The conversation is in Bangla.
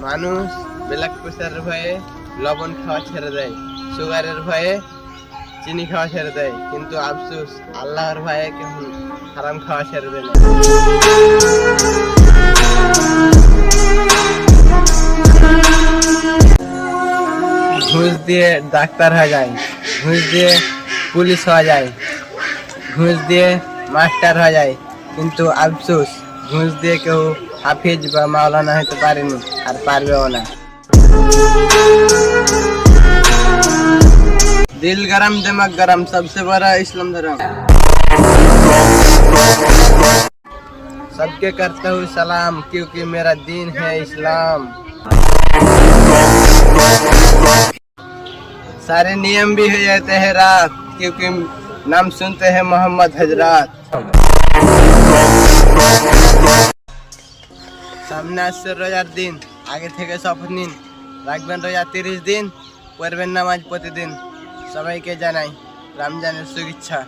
মানুষ ব্লাড প্রেসারের ভয়ে লবণ খাওয়া ছেড়ে দেয়, সুগারের ভয়ে চিনি খাওয়া ছেড়ে দেয়, কিন্তু আফসোস আল্লাহর ভয়ে কেউ হারাম খাওয়া ছেড়ে দেয় না। ঘুষ দিয়ে ডাক্তার হয়ে যায়, ঘুষ দিয়ে পুলিশ হওয়া যায়, ঘুষ দিয়ে মাস্টার হয়ে যায়, কিন্তু আফসোস ঘুষ দিয়ে কেউ হাফিজ বা মাওলানা হতে পারেনি, আর পারবেও না। दिल गरम दिमाग गरम सबसे बड़ा इस्लाम धर्म। सबके करता हूँ सलाम क्योंकि मेरा दीन है इस्लाम। सारे नियम भी हो जाते हैं रात क्योंकि नाम सुनते हैं मोहम्मद हजरात। सामने আসছে রোজার দিন, আগে থেকে শপথ নিন, রাখবেন রোজা 30 দিন, পড়বেন নামাজ প্রতিদিন। সবাইকে জানাই রমজানের শুভেচ্ছা।